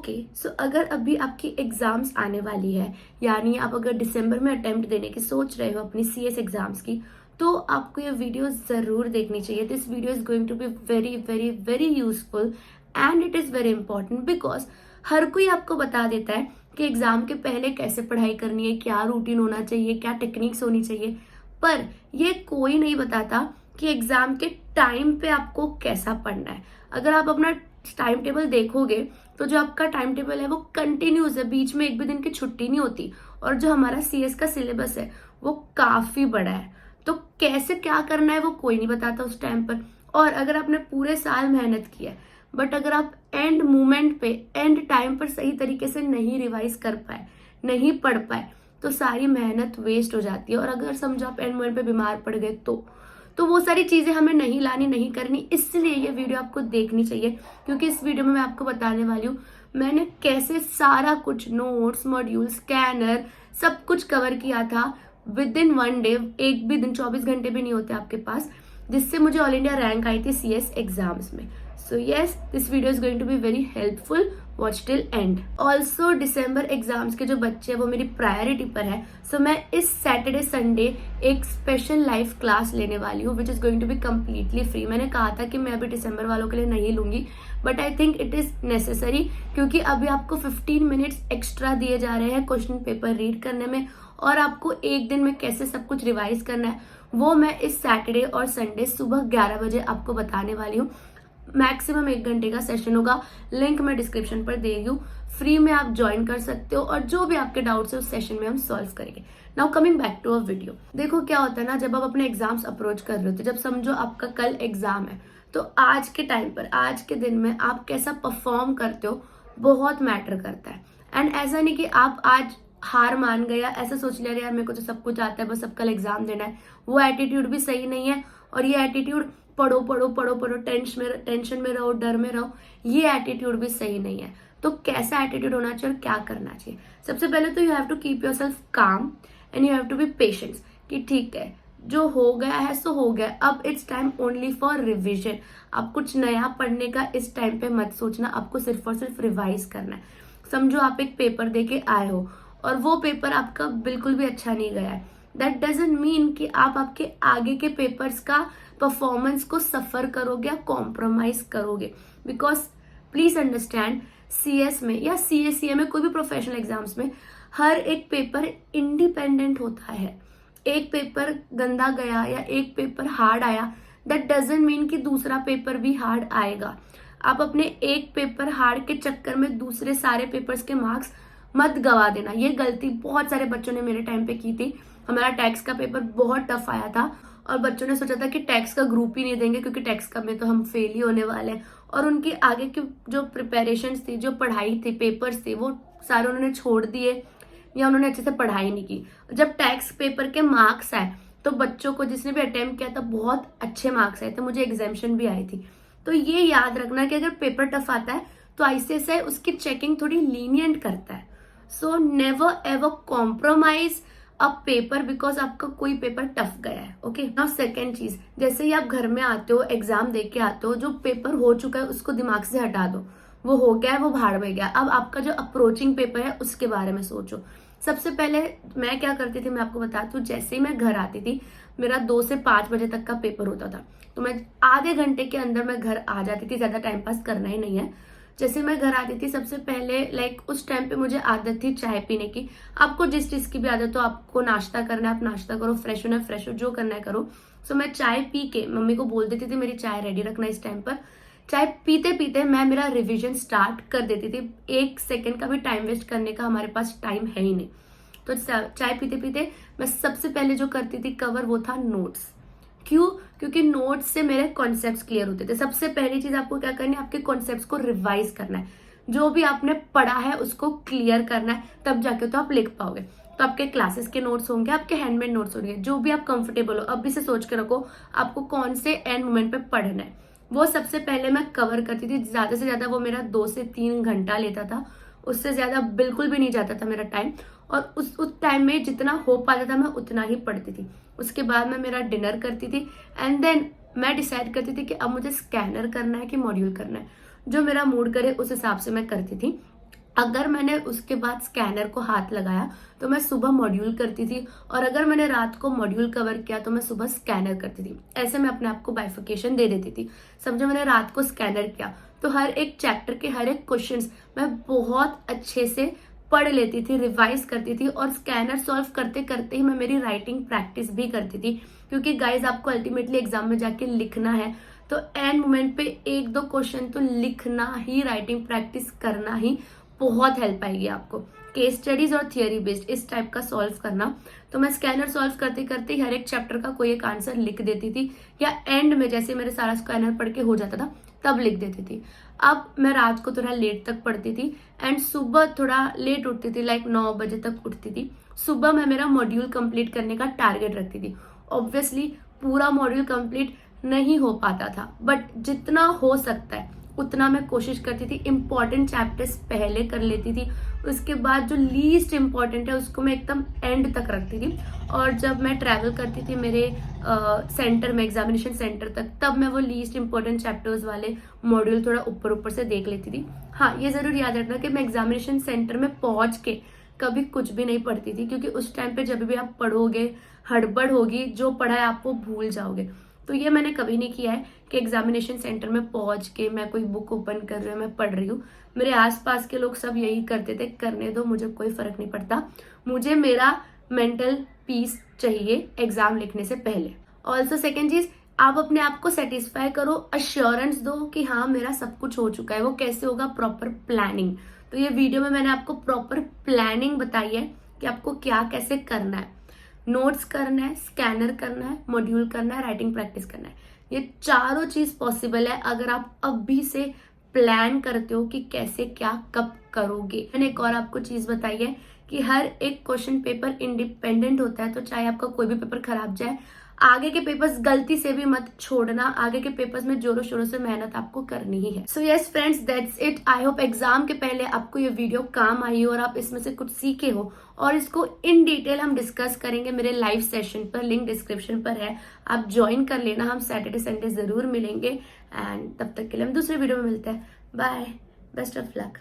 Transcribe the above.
Okay so अगर अभी आपकी एग्जाम्स आने वाली है, यानी आप अगर दिसंबर में अटेम्प्ट देने की सोच रहे हो अपनी सीएस एग्जाम्स की, तो आपको ये वीडियो जरूर देखनी चाहिए. This video is going to be very very very useful and it is very important because हर कोई आपको बता देता है कि एग्जाम के पहले कैसे पढ़ाई करनी है, क्या रूटीन होना चाहिए, क्या टेक्निक्स होनी चाहिए, पर ये कोई नहीं बताता कि एग्जाम के टाइम पे आपको कैसा पढ़ना है. अगर आप अपना टाइम टेबल देखोगे तो जो आपका टाइम टेबल है वो कंटिन्यूस है, बीच में एक भी दिन की छुट्टी नहीं होती. और जो हमारा सीएस का सिलेबस है वो काफी बड़ा है, तो कैसे क्या करना है वो कोई नहीं बताता उस टाइम पर. और अगर आपने पूरे साल मेहनत की है बट अगर आप एंड मोमेंट पे एंड टाइम पर सही तरीके से नहीं रिवाइज कर पाए, नहीं पढ़ पाए, तो सारी मेहनत वेस्ट हो जाती है. और अगर समझो आप एंड मोमेंट पे बीमार पड़ गए तो वो सारी चीजें हमें नहीं लानी, नहीं करनी. इसलिए ये वीडियो आपको देखनी चाहिए, क्योंकि इस वीडियो में मैं आपको बताने वाली हूँ मैंने कैसे सारा कुछ नोट्स, मॉड्यूल, स्कैनर सब कुछ कवर किया था विद इन 1 डे. एक भी दिन 24 घंटे भी नहीं होते आपके पास, जिससे मुझे ऑल इंडिया रैंक आई थी सीएस एग्जाम्स में. So yes, this video is going to be very helpful. Watch till end. Also December exams के जो बच्चे हैं वो मेरी प्रायोरिटी पर है. सो मैं इस सैटरडे संडे एक स्पेशल लाइव क्लास लेने वाली हूँ which is going to be completely free. मैंने कहा था कि मैं अभी दिसंबर वालों के लिए नहीं लूंगी, but I think it is necessary, क्योंकि अभी आपको 15 मिनट्स एक्स्ट्रा दिए जा रहे हैं क्वेश्चन पेपर रीड करने में, और आपको एक दिन में कैसे सब कुछ रिवाइज करना है वो मैं इस सैटरडे और संडे सुबह 11 बजे आपको बताने वाली हूँ. मैक्सिमम 1 घंटे का सेशन होगा. लिंक मैं डिस्क्रिप्शन पर दे रही हूँ. फ्री में आप ज्वाइन कर सकते हो और जो भी आपके डाउट्स है उस सेशन में हम सॉल्व करेंगे. Now coming back to a video. देखो क्या होता है ना, जब आप अपने एग्जाम्स अप्रोच कर रहे हो, तो जब समझो आपका कल एग्जाम है, तो आज के टाइम पर, आज के दिन में आप कैसा परफॉर्म करते हो बहुत मैटर करता है. एंड ऐसा नहीं कि आप आज हार मान गया, ऐसा सोच लिया यार मेरे को तो सब कुछ आता है, बस अब कल एग्जाम देना है. वो एटीट्यूड भी सही नहीं है. और ये एटीट्यूड पढ़ो पढ़ो पढ़ो पढ़ो, टेंशन में रहो, डर में रहो, ये एटीट्यूड भी सही नहीं है. तो कैसा एटीट्यूड होना चाहिए और क्या करना चाहिए? सबसे पहले तो you have to keep yourself calm and you have to be patience कि ठीक है जो हो गया है सो हो गया, अब it's time only for revision. आप कुछ नया पढ़ने का इस टाइम पे मत सोचना, आपको सिर्फ और सिर्फ रिवाइज करना है. समझो आप एक पेपर दे के आए हो और वो पेपर आपका बिल्कुल भी अच्छा नहीं गया है, दैट डजंट मीन कि आप आपके आगे के पेपर्स का परफॉर्मेंस को सफर करोगे या कॉम्प्रोमाइज करोगे. बिकॉज प्लीज अंडरस्टैंड, सीएस में या सीएससीए में, कोई भी प्रोफेशनल एग्जाम्स में, हर एक पेपर इंडिपेंडेंट होता है. एक पेपर गंदा गया या एक पेपर हार्ड आया, दैट डजंट मीन कि दूसरा पेपर भी हार्ड आएगा. आप अपने एक पेपर हार्ड के चक्कर में दूसरे सारे पेपर्स के मार्क्स मत गवा देना. ये गलती बहुत सारे बच्चों ने मेरे टाइम पे की थी. हमारा टैक्स का पेपर बहुत टफ आया था और बच्चों ने सोचा था कि टैक्स का ग्रुप ही नहीं देंगे क्योंकि टैक्स का में तो हम फेल ही होने वाले हैं. और उनकी आगे की जो प्रिपरेशन थी, जो पढ़ाई थी, पेपर्स थे, वो सारे उन्होंने छोड़ दिए या उन्होंने अच्छे से पढ़ाई नहीं की. जब टैक्स पेपर के मार्क्स आए तो बच्चों को, जिसने भी अटेम्प्ट किया था, बहुत अच्छे मार्क्स आए थे. मुझे एग्जामिशन भी आई थी. तो ये याद रखना कि अगर पेपर टफ आता है तो आईसीएसआई उसकी चेकिंग थोड़ी लीनियंट करता है. So never ever compromise a paper because आपका कोई पेपर टफ गया है. ओके, नाउ सेकेंड चीज, जैसे ही आप घर में आते हो, एग्जाम दे के आते हो, जो पेपर हो चुका है उसको दिमाग से हटा दो. वो हो गया है, वो भाड़ में गया. अब आपका जो अप्रोचिंग पेपर है उसके बारे में सोचो. सबसे पहले मैं क्या करती थी मैं आपको बताती हूँ. जैसे ही मैं घर आती थी, मेरा 2 से 5 बजे तक का पेपर होता था, तो मैं आधे घंटे के अंदर मैं घर आ जाती थी. ज्यादा टाइम पास करना ही नहीं है. जैसे मैं घर आती थी, सबसे पहले उस टाइम पे मुझे आदत थी चाय पीने की. आपको जिस चीज की भी आदत हो, आपको नाश्ता करना है आप नाश्ता करो, फ्रेश होना है फ्रेश हो, जो करना है करो. सो मैं चाय पी के मम्मी को बोल देती थी मेरी चाय रेडी रखना इस टाइम पर. चाय पीते पीते मैं मेरा रिवीजन स्टार्ट कर देती थी. 1 सेकेंड का भी टाइम वेस्ट करने का हमारे पास टाइम है ही नहीं. तो चाय पीते पीते मैं सबसे पहले जो करती थी कवर, वो था नोट्स. क्यों? क्योंकि नोट्स से मेरे कॉन्सेप्ट्स क्लियर होते थे. सबसे पहली चीज आपको क्या करनी है, आपके कॉन्सेप्ट्स को रिवाइज करना है. जो भी आपने पढ़ा है उसको क्लियर करना है, तब जाके तो आप लिख पाओगे. तो आपके क्लासेस के नोट्स होंगे, आपके हैंडमेड नोट्स होंगे, जो भी आप कंफर्टेबल हो. अभी से सोच के रखो आपको कौन से एंड मोमेंट पे पढ़ना है. वो सबसे पहले मैं कवर करती थी. ज्यादा से ज्यादा वो मेरा 2 से 3 घंटा लेता था. उससे ज्यादा बिल्कुल भी नहीं जाता था मेरा टाइम. और उस टाइम में जितना हो पाता था मैं उतना ही पढ़ती थी. उसके बाद मैं मेरा डिनर करती थी एंड देन मैं डिसाइड करती थी कि अब मुझे स्कैनर करना है कि मॉड्यूल करना है. जो मेरा मूड करे उस हिसाब से मैं करती थी. अगर मैंने उसके बाद स्कैनर को हाथ लगाया तो मैं सुबह मॉड्यूल करती थी, और अगर मैंने रात को मॉड्यूल कवर किया तो मैं सुबह स्कैनर करती थी। ऐसे मैं अपने आप को बाइफिकेशन दे देती थी। समझो मैंने रात को स्कैनर किया तो हर एक चैप्टर के हर एक क्वेश्चंस मैं बहुत अच्छे से पढ़ लेती थी, रिवाइज करती थी, और स्कैनर सॉल्व करते करते ही मैं मेरी राइटिंग प्रैक्टिस भी करती थी। क्योंकि गाइज आपको अल्टीमेटली एग्जाम में जाके लिखना है, तो एंड मोमेंट पे एक दो क्वेश्चन तो लिखना ही, राइटिंग प्रैक्टिस करना ही बहुत हेल्प आएगी आपको। केस स्टडीज और थियरी बेस्ड इस टाइप का सॉल्व करना, तो मैं स्कैनर सॉल्व करते करते हर एक चैप्टर का कोई एक आंसर लिख देती थी, या एंड में जैसे मेरे सारा स्कैनर पढ़ के हो जाता था तब लिख देती थी। अब मैं रात को थोड़ा लेट तक पढ़ती थी एंड सुबह थोड़ा लेट उठती थी, लाइक 9 बजे तक उठती थी। सुबह मैं मेरा मॉड्यूल कंप्लीट करने का टारगेट रखती थी। ऑब्वियसली पूरा मॉड्यूल कंप्लीट नहीं हो पाता था, बट जितना हो सकता है उतना मैं कोशिश करती थी। इंपॉर्टेंट चैप्टर्स पहले कर लेती थी, उसके बाद जो लीस्ट इंपॉर्टेंट है उसको मैं एकदम एंड तक रखती थी। और जब मैं ट्रैवल करती थी मेरे सेंटर में, एग्जामिनेशन सेंटर तक, तब मैं वो लीस्ट इंपॉर्टेंट चैप्टर्स वाले मॉड्यूल थोड़ा ऊपर ऊपर से देख लेती थी। हाँ, ये जरूर याद रखना कि मैं एग्जामिनेशन सेंटर में पहुंच के कभी कुछ भी नहीं पढ़ती थी, क्योंकि उस टाइम पे जब भी आप पढ़ोगे हड़बड़ होगी, जो पढ़ा है आप वो भूल जाओगे। तो ये मैंने कभी नहीं किया है कि एग्जामिनेशन सेंटर में पहुंच के मैं कोई बुक ओपन कर रही हूँ, मैं पढ़ रही हूँ। मेरे आसपास के लोग सब यही करते थे, करने दो, मुझे कोई फर्क नहीं पड़ता। मुझे मेरा मेंटल पीस चाहिए एग्जाम लिखने से पहले। ऑल्सो सेकेंड चीज, आप अपने आप को सेटिस्फाई करो, अश्योरेंस दो कि हाँ मेरा सब कुछ हो चुका है। वो कैसे होगा? Proper planning. तो ये वीडियो में मैंने आपको प्रॉपर प्लानिंग बताई है कि आपको क्या कैसे करना है। नोट्स करना है, स्कैनर करना है, मॉड्यूल करना है, राइटिंग प्रैक्टिस करना है। ये चारों चीज पॉसिबल है अगर आप अभी से प्लान करते हो कि कैसे क्या कब करोगे। मैंने एक और आपको चीज बताई है कि हर एक क्वेश्चन पेपर इंडिपेंडेंट होता है, तो चाहे आपका कोई भी पेपर खराब जाए, आगे के पेपर्स गलती से भी मत छोड़ना। आगे के पेपर्स में जोरों शोरों से मेहनत आपको करनी ही है। So yes friends, that's it. I hope exam के पहले आपको ये वीडियो काम आई हो और आप इसमें से कुछ सीखे हो, और इसको इन डिटेल हम डिस्कस करेंगे मेरे लाइव सेशन पर। लिंक डिस्क्रिप्शन पर है, आप ज्वाइन कर लेना। हम सैटरडे संडे जरूर मिलेंगे, एंड तब तक के लिए हम दूसरे वीडियो में मिलते हैं। Bye, best of luck.